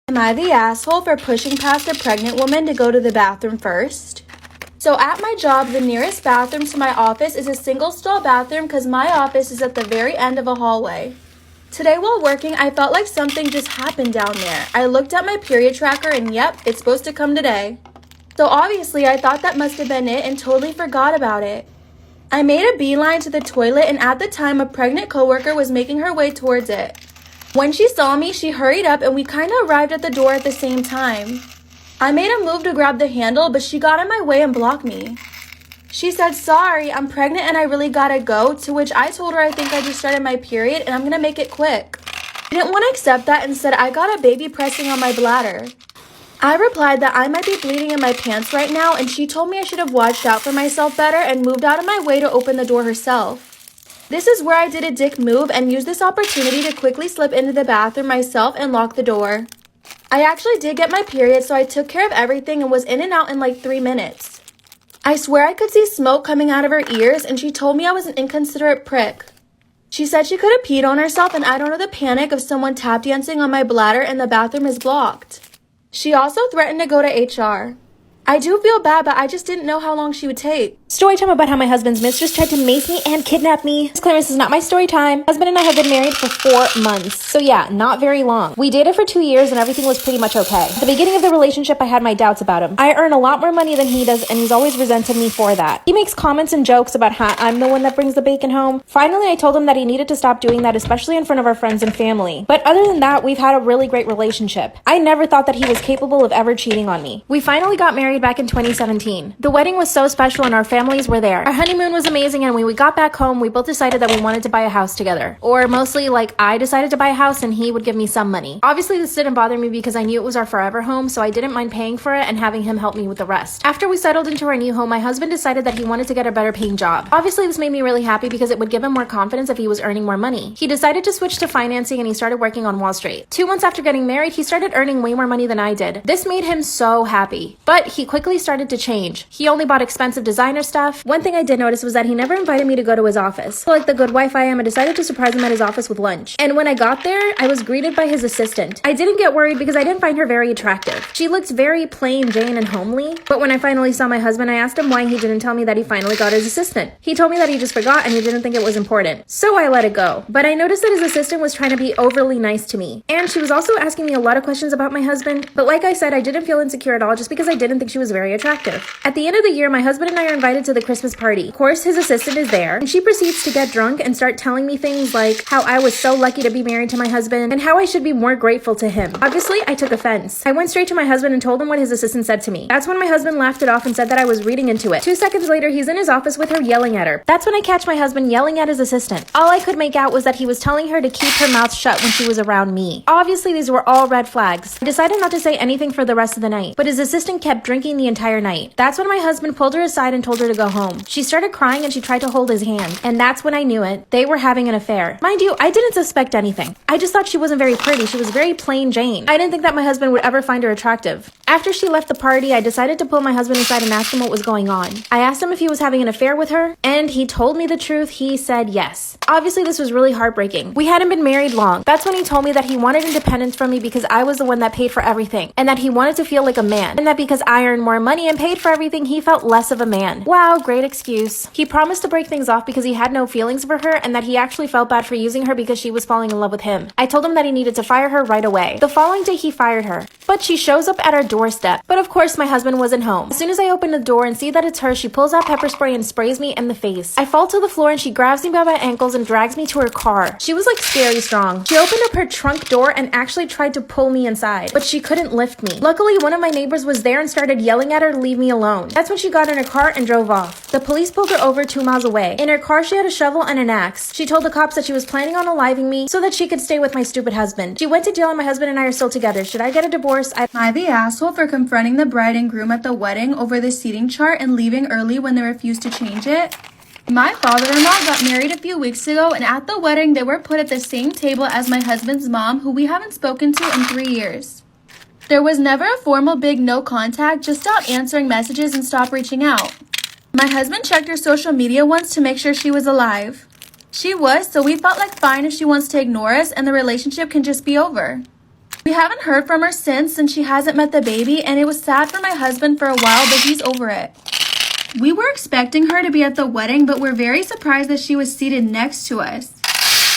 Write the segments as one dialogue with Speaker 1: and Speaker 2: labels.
Speaker 1: Am I the asshole for pushing past a pregnant woman to go to the bathroom first? So at my job, the nearest bathroom to my office is a single stall bathroom because my office is at the very end of a hallway. Today while working, I felt like something just happened down there. I looked at my period tracker and yep, it's supposed to come today. So obviously I thought that must have been it and totally forgot about it. I made a beeline to the toilet and at the time a pregnant coworker was making her way towards it. When she saw me, she hurried up and we kind of arrived at the door at the same time. I made a move to grab the handle, but she got in my way and blocked me. She said, "Sorry, I'm pregnant and I really gotta go," to which I told her I think I just started my period and I'm gonna make it quick. She didn't want to accept that and said I got a baby pressing on my bladder. I replied that I might be bleeding in my pants right now and she told me I should have watched out for myself better and moved out of my way to open the door herself. This is where I did a dick move and used this opportunity to quickly slip into the bathroom myself and lock the door. I actually did get my period, so I took care of everything and was in and out in like 3 minutes. I swear I could see smoke coming out of her ears and she told me I was an inconsiderate prick. She said she could have peed on herself and I don't know the panic of someone tap dancing on my bladder and the bathroom is blocked. She also threatened to go to HR. I do feel bad, but I just didn't know how long she would take.
Speaker 2: Story time about how my husband's mistress tried to mace me and kidnap me. Disclaimer, this is not my story time. Husband and I have been married for 4 months. So yeah, not very long. We dated for 2 years and everything was pretty much okay. At the beginning of the relationship, I had my doubts about him. I earn a lot more money than he does and he's always resented me for that. He makes comments and jokes about how I'm the one that brings the bacon home. Finally, I told him that he needed to stop doing that, especially in front of our friends and family. But other than that, we've had a really great relationship. I never thought that he was capable of ever cheating on me. We finally got married back in 2017. The wedding was so special and our families were there. Our honeymoon was amazing and when we got back home, we both decided that we wanted to buy a house together. Or mostly like I decided to buy a house and he would give me some money. Obviously this didn't bother me because I knew it was our forever home, so I didn't mind paying for it and having him help me with the rest. After we settled into our new home, my husband decided that he wanted to get a better paying job. Obviously this made me really happy because it would give him more confidence if he was earning more money. He decided to switch to financing and he started working on Wall Street. 2 months after getting married, he started earning way more money than I did. This made him so happy. But he quickly started to change. He only bought expensive designer stuff. One thing I did notice was that he never invited me to go to his office. So like the good wife I am, I decided to surprise him at his office with lunch. And when I got there, I was greeted by his assistant. I didn't get worried because I didn't find her very attractive. She looked very plain Jane and homely. But when I finally saw my husband, I asked him why he didn't tell me that he finally got his assistant. He told me that he just forgot and he didn't think it was important. So I let it go. But I noticed that his assistant was trying to be overly nice to me. And she was also asking me a lot of questions about my husband. But like I said, I didn't feel insecure at all just because I didn't think she was very attractive. At the end of the year, my husband and I are invited to the Christmas party. Of course, his assistant is there, and she proceeds to get drunk and start telling me things like how I was so lucky to be married to my husband and how I should be more grateful to him. Obviously, I took offense. I went straight to my husband and told him what his assistant said to me. That's when my husband laughed it off and said that I was reading into it. 2 seconds later, he's in his office with her yelling at her. That's when I catch my husband yelling at his assistant. All I could make out was that he was telling her to keep her mouth shut when she was around me. Obviously, these were all red flags. I decided not to say anything for the rest of the night, but his assistant kept drinking the entire night. That's when my husband pulled her aside and told her to go home. She started crying and she tried to hold his hand, and that's when I knew it. They were having an affair. Mind you, I didn't suspect anything. I just thought she wasn't very pretty. She was very plain Jane. I didn't think that my husband would ever find her attractive. After she left the party, I decided to pull my husband aside and ask him what was going on. I asked him if he was having an affair with her, and he told me the truth. He said yes. Obviously, this was really heartbreaking. We hadn't been married long. That's when he told me that he wanted independence from me because I was the one that paid for everything, and that he wanted to feel like a man, and that because I earned more money and paid for everything, he felt less of a man. Wow, great excuse. He promised to break things off because he had no feelings for her and that he actually felt bad for using her because she was falling in love with him. I told him that he needed to fire her right away. The following day, he fired her, but she shows up at our doorstep. But of course, my husband wasn't home. As soon as I open the door and see that it's her, she pulls out pepper spray and sprays me in the face. I fall to the floor and she grabs me by my ankles and drags me to her car. She was like scary strong. She opened up her trunk door and actually tried to pull me inside, but she couldn't lift me. Luckily, one of my neighbors was there and started yelling at her to leave me alone. That's when she got in her car and drove off. The police pulled her over 2 miles away. In her car, she had a shovel and an axe. She told the cops that she was planning on aliving me so that she could stay with my stupid husband. She went to jail and my husband and I are still together. Should I get a divorce?
Speaker 1: Am I the asshole for confronting the bride and groom at the wedding over the seating chart and leaving early when they refused to change it? My father-in-law got married a few weeks ago, and at the wedding, they were put at the same table as my husband's mom, who we haven't spoken to in 3 years. There was never a formal big no contact, just stop answering messages and stop reaching out. My husband checked her social media once to make sure she was alive. She was, so we felt like fine if she wants to ignore us and the relationship can just be over. We haven't heard from her since she hasn't met the baby, and it was sad for my husband for a while, but he's over it. We were expecting her to be at the wedding, but we're very surprised that she was seated next to us.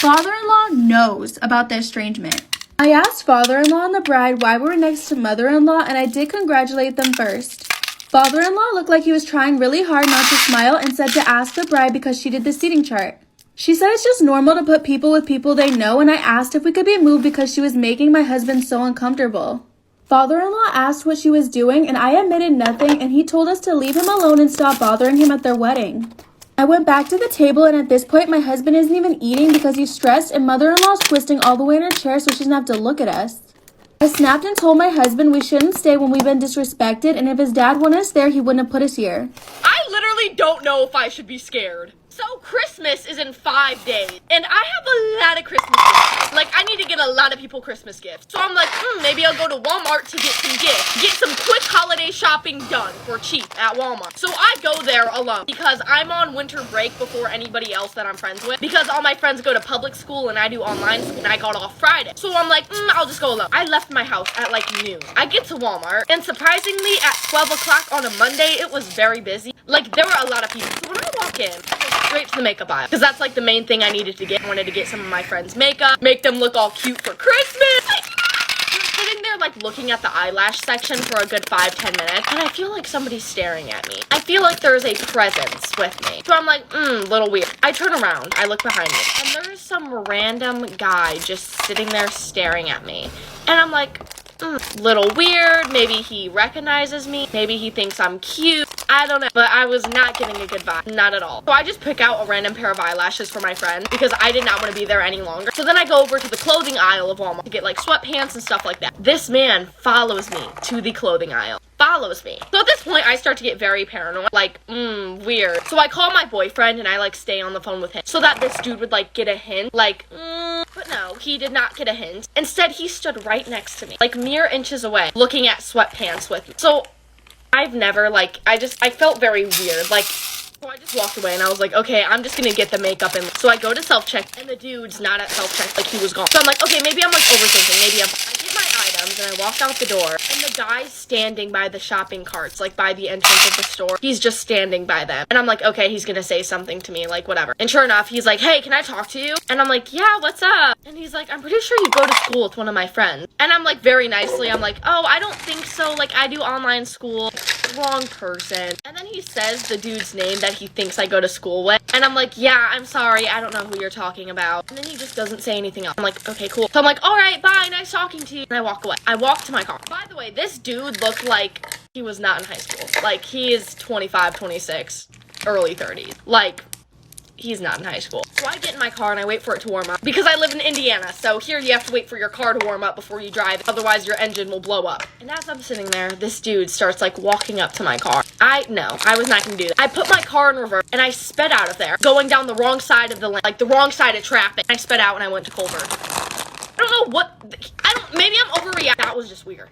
Speaker 1: Father-in-law knows about the estrangement. I asked father-in-law and the bride why we were next to mother-in-law, and I did congratulate them first. Father-in-law looked like he was trying really hard not to smile and said to ask the bride because she did the seating chart. She said it's just normal to put people with people they know, and I asked if we could be moved because she was making my husband so uncomfortable. Father-in-law asked what she was doing, and I admitted nothing, and he told us to leave him alone and stop bothering him at their wedding. I went back to the table, and at this point, my husband isn't even eating because he's stressed, and mother-in-law's twisting all the way in her chair so she doesn't have to look at us. I snapped and told my husband we shouldn't stay when we've been disrespected, and if his dad wanted us there, he wouldn't have put us here.
Speaker 3: I literally don't know if I should be scared. So Christmas is in 5 days, and I have a lot of Christmas gifts. Like, I need to get a lot of people Christmas gifts. So I'm like, maybe I'll go to Walmart to get some gifts. Get some quick holiday shopping done for cheap at Walmart. So I go there alone because I'm on winter break before anybody else that I'm friends with. Because all my friends go to public school and I do online school, and I got off Friday. So I'm like, I'll just go alone. I left my house at like noon. I get to Walmart, and surprisingly at 12 o'clock on a Monday, it was very busy. Like, there were a lot of people. So when I walk in, straight to the makeup aisle, because that's like the main thing I needed to get. I wanted to get some of my friends' makeup, make them look all cute for Christmas. I'm sitting there like looking at the eyelash section for a good 5-10 minutes, and I feel like somebody's staring at me. I feel like there's a presence with me. So I'm like, little weird. I turn around, I look behind me, and there's some random guy just sitting there staring at me. And I'm like, little weird. Maybe he recognizes me. Maybe he thinks I'm cute. I don't know. But I was not getting a good vibe. Not at all. So I just pick out a random pair of eyelashes for my friend because I did not want to be there any longer. So then I go over to the clothing aisle of Walmart to get like sweatpants and stuff like that. This man follows me to the clothing aisle. Follows me. So at this point, I start to get very paranoid. Like, weird. So I call my boyfriend and I like stay on the phone with him so that this dude would like get a hint. Like, but no, he did not get a hint. Instead, he stood right next to me, like mere inches away, looking at sweatpants with me. So I've never like, I felt very weird. Like, so I just walked away and I was like, okay, I'm just gonna get the makeup in. So I go to self-check and the dude's not at self-check, like he was gone. So I'm like, okay, maybe I'm like overthinking. Maybe I get my items and I walk out the door and the guy's standing by the shopping carts, like by the entrance of the store. He's just standing by them. And I'm like, okay, he's gonna say something to me, like whatever. And sure enough, he's like, hey, can I talk to you? And I'm like, yeah, what's up? And he's like, I'm pretty sure you go to school with one of my friends. And I'm like, very nicely, I'm like, oh, I don't think so. Like, I do online school. Wrong person. And then he says the dude's name that he thinks I go to school with. And I'm like, yeah, I'm sorry. I don't know who you're talking about. And then he just doesn't say anything else. I'm like, okay, cool. So I'm like, all right, bye. Nice talking to you. And I walk away. I walk to my car. By the way, this dude looked like he was not in high school. Like, he is 25, 26, early 30s. Like, he's not in high school. So I get in my car and I wait for it to warm up because I live in Indiana. So here you have to wait for your car to warm up before you drive. Otherwise your engine will blow up. And as I'm sitting there, this dude starts like walking up to my car. I was not gonna do that. I put my car in reverse and I sped out of there, going down the wrong side of the lane, like the wrong side of traffic. I sped out and I went to Culver. I don't know what, maybe I'm overreacting. That was just weird.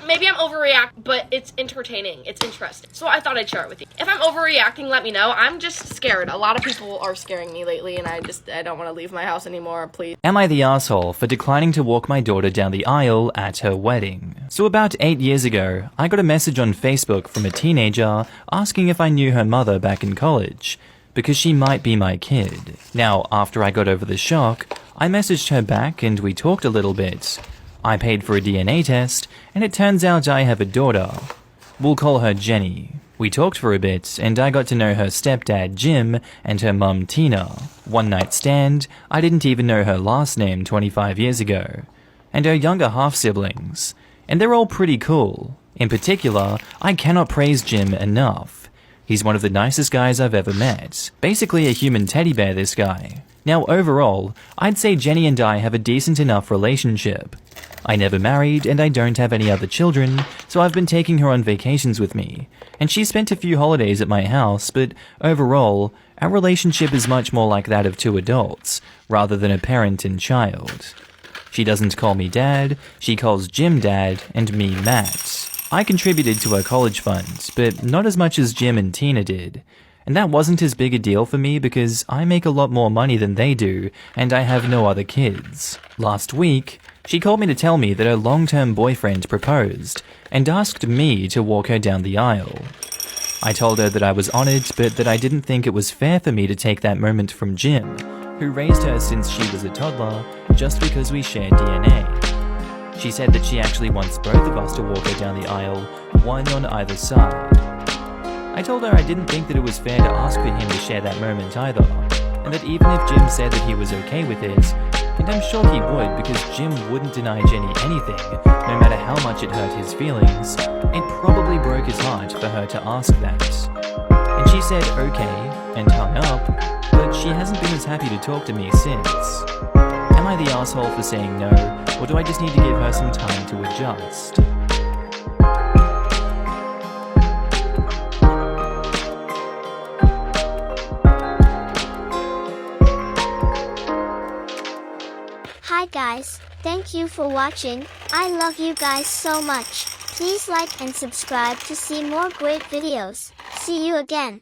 Speaker 3: Maybe I'm overreacting, but it's entertaining. It's interesting. So I thought I'd share it with you. If I'm overreacting, let me know. I'm just scared. A lot of people are scaring me lately, and I don't want to leave my house anymore, please.
Speaker 4: Am I the asshole for declining to walk my daughter down the aisle at her wedding? So about 8 years ago, I got a message on Facebook from a teenager asking if I knew her mother back in college, because she might be my kid. Now, after I got over the shock, I messaged her back and we talked a little bit. I paid for a DNA test, and it turns out I have a daughter. We'll call her Jenny. We talked for a bit, and I got to know her stepdad Jim and her mum Tina. One night stand, I didn't even know her last name 25 years ago. And her younger half-siblings. And they're all pretty cool. In particular, I cannot praise Jim enough. He's one of the nicest guys I've ever met. Basically a human teddy bear, this guy. Now overall, I'd say Jenny and I have a decent enough relationship. I never married and I don't have any other children, so I've been taking her on vacations with me. And she spent a few holidays at my house, but overall, our relationship is much more like that of two adults, rather than a parent and child. She doesn't call me dad, she calls Jim dad and me Matt. I contributed to her college fund, but not as much as Jim and Tina did. And that wasn't as big a deal for me because I make a lot more money than they do, and I have no other kids. Last week, She called me to tell me that her long-term boyfriend proposed and asked me to walk her down the aisle. I told her that I was honored, but that I didn't think it was fair for me to take that moment from Jim, who raised her since she was a toddler, just because we shared DNA. She said that she actually wants both of us to walk her down the aisle, one on either side. I told her I didn't think that it was fair to ask for him to share that moment either, and that even if Jim said that he was okay with it, and I'm sure he would because Jim wouldn't deny Jenny anything, no matter how much it hurt his feelings, it probably broke his heart for her to ask that. And she said okay, and hung up, but she hasn't been as happy to talk to me since. Am I the asshole for saying no, or do I just need to give her some time to adjust?
Speaker 5: Hi guys, thank you for watching. I love you guys so much. Please like and subscribe to see more great videos. See you again.